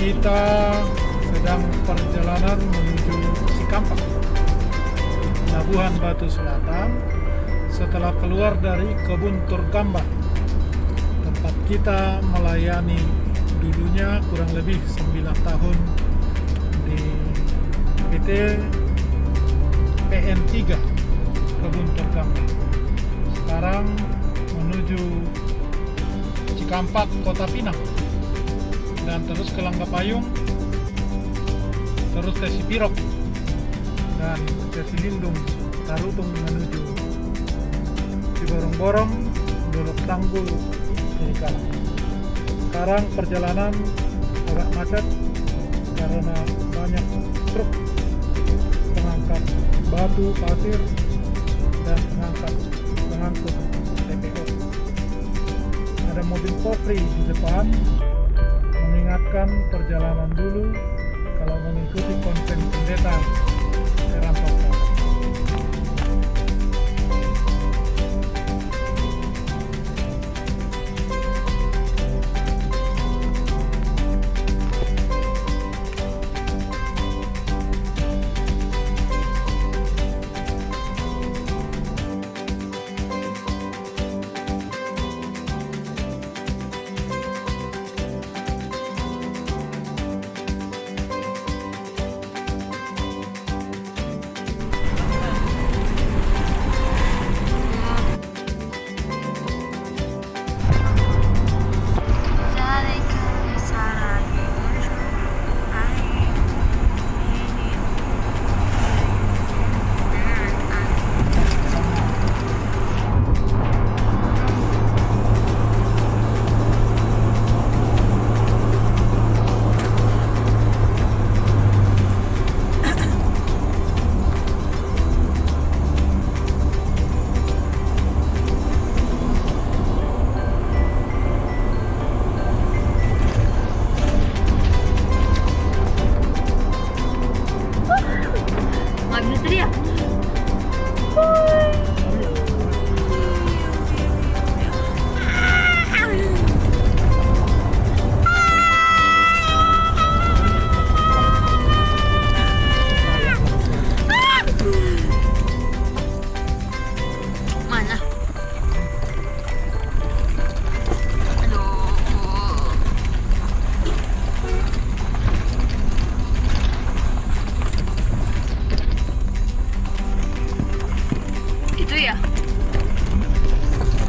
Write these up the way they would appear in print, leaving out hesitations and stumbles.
Kita sedang perjalanan menuju Cikampek, Pelabuhan Batu Selatan. Setelah keluar dari kebun Turgamba, tempat kita melayani dulunya kurang lebih 9 tahun di PT PN3 kebun Turgamba. Sekarang menuju Cikampek, Kota Pinang, dan terus ke Langgapayung, terus ke Sipirok, dan ke Silindung, Tarutung menuju Ciborong-borong, Dolok Tanggul, Sidikalang. Sekarang perjalanan agak macet karena banyak truk pengangkat batu, pasir, dan pengangkut TPO. Ada mobil Kopri di depan mengingatkan perjalanan dulu kalau mengikuti konsen pendeta Rampok.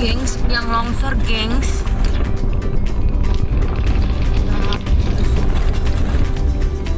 Gengs, yang longsor, gengs.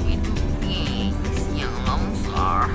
Itu gengs, yang longsor.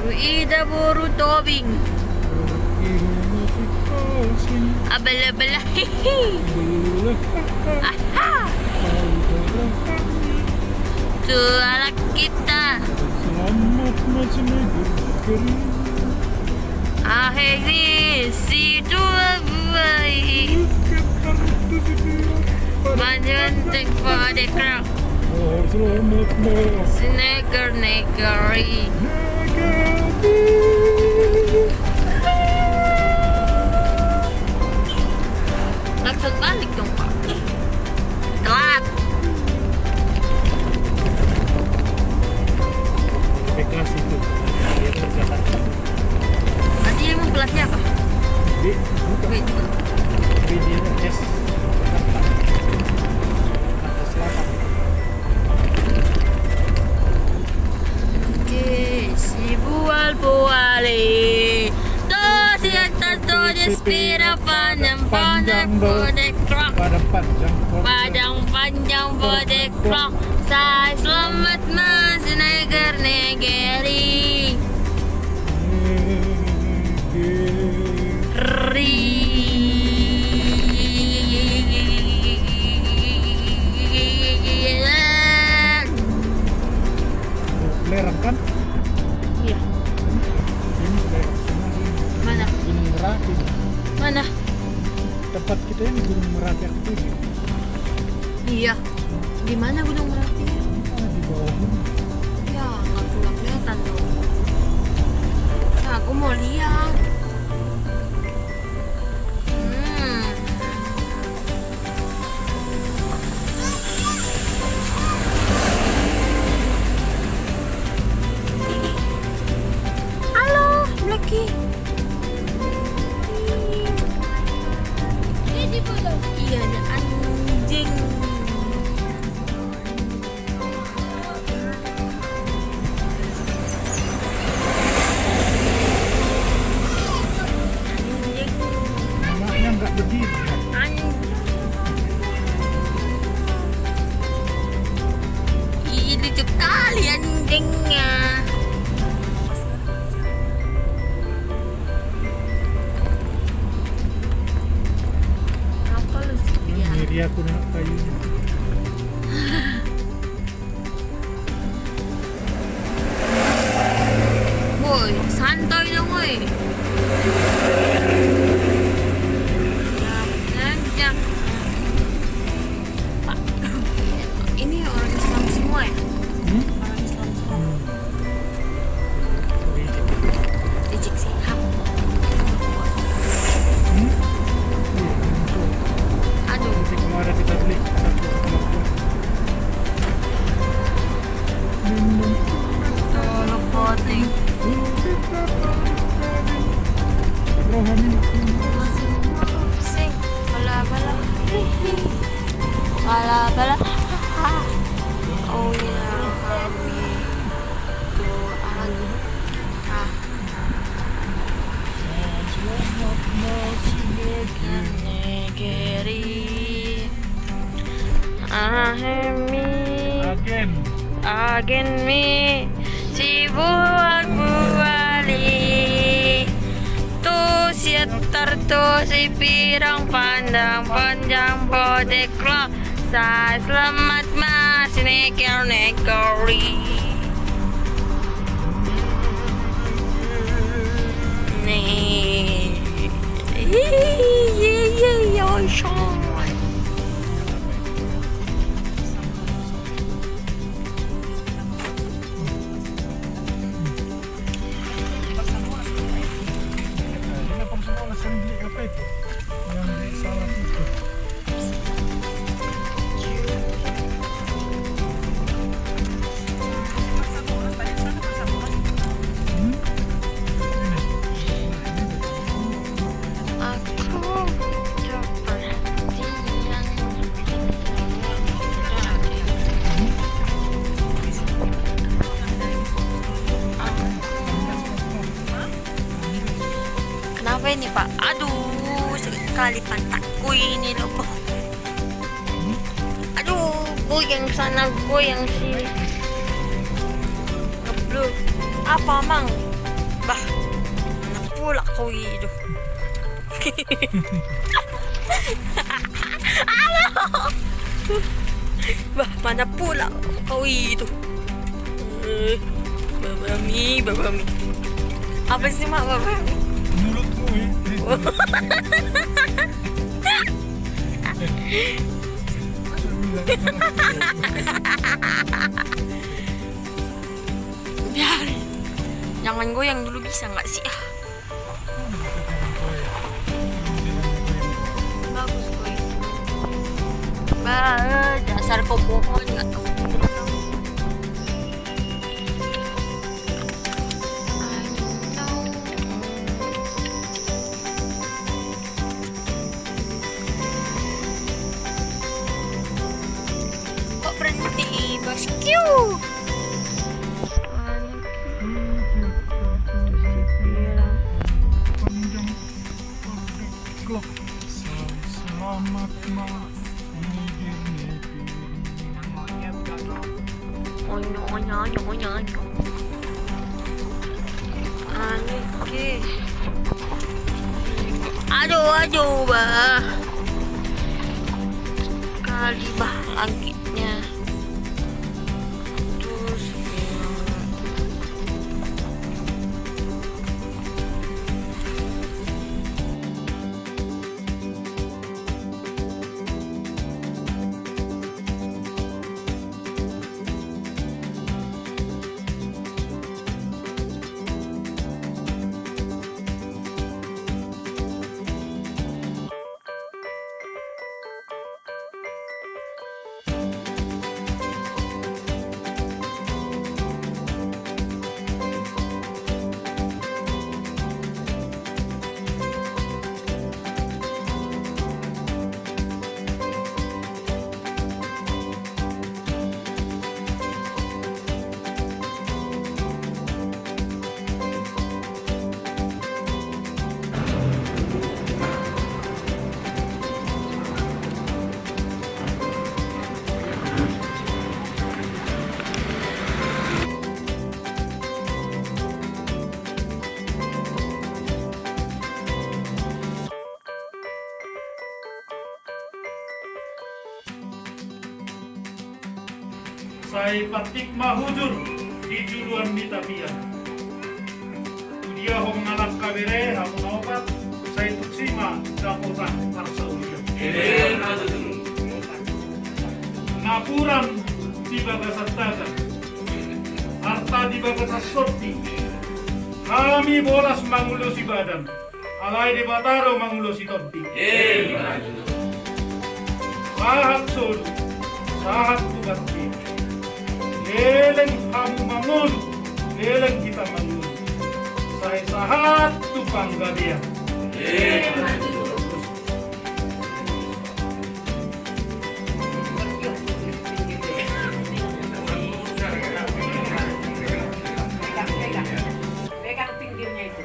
Ruida buru tobing. Abala-bala. Aha. Tuala kita. Akhirnya si dua buai. Manjanteng pada kerang. Senegar-negari. Langsung balik dong, Pak. Telat. panjang bodekrok. Padang panjang Padang panjang bodekrok. Saya selamat mas negeri. Lerang kan? Iya. Ini lerang sama Mana? Gunung Merapi. Mana? Tempat kita ini Gunung Merapi yang tujuh. Iya. Di mana Gunung Merapi? Di bawah gunung. Ya, nggak kelihatan dong. Nah, aku mau lihat. Halo, Blacky. Iya, ada anjing. Anaknya nggak berdiri. Ih, lucu kali anjingnya. Apa lu sih? Ini aku nak kayunya. Boy, santai dong boy. Jangan. Pak, ini orang Islam semua ya? Orang Islam semua. Rizik Sihab. Aduh. Mau ada kita beli. Tolong voting. Rohani. Sing. Bala-bala. Bala-bala. Oh ya kami doa kita negeri ahemi agen mi si buat buali tu siatar tu si pirang pandang panjang bodeklok saya selamat mas negeri nih Apa itu? Yang di salah itu. Kenapa ini Pak? Aduh, sekali pantatku ini loh. Aduh, goyang sana, goyang sini. Ngeblur. Apa mang? Bah, anak pula kau itu. Halo. Bah, mana pula kau itu? Babami. Apa sih mak babami? Mulutmu ya. Biarin. Jangan goyang dulu bisa nggak sih? Bagus goyang. Dasar kau bohong nggak tahu. Berhenti bosku. Panjang clock. Selamat menghidupkan. Aneh, oke. Aduh, bah. Kali bah langitnya. Terus Saya patik mahujur di juluan Mitapia. Dia ho mengalap kabere hamu obat. Saya tuksima dapotan parsa ulia. Napuran di bagasataga. Harta di bagasasoti. Kami bolas mangulosi badan. Alai di bataro mangulosi tonti. Sahat solu. Sahat tugati. Leleng kamu mangulu, leleng kita mangulu. Saya sahat tu bangga dia. Pegang pinggirnya itu.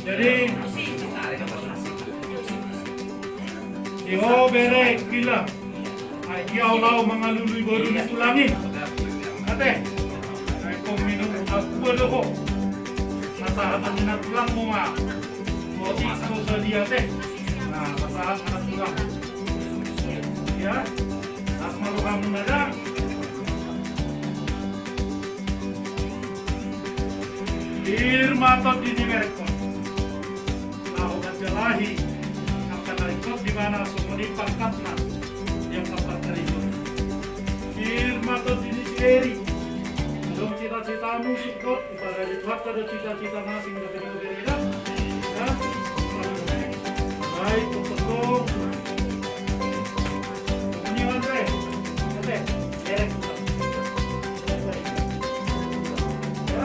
Jadi, iho bere gila, dia lau mengalului baru ditulangi. Ate, kau minum aku berdoa. Masalah anak tulang mau mah, mau susah dia teh. Nah, masalah anak tulang, ya, asmaru kamu nada. Irmatot ini mereka. Tahu jelahi akan ikut di mana semua dipangkatnya yang tempat terikut. Irmatot ini sendiri. Belum cita-citamu sikot kepada dituat pada cita-cita masing dari berbeda. Ya, baik untuk ini Andre, oke, derek kita. Ya,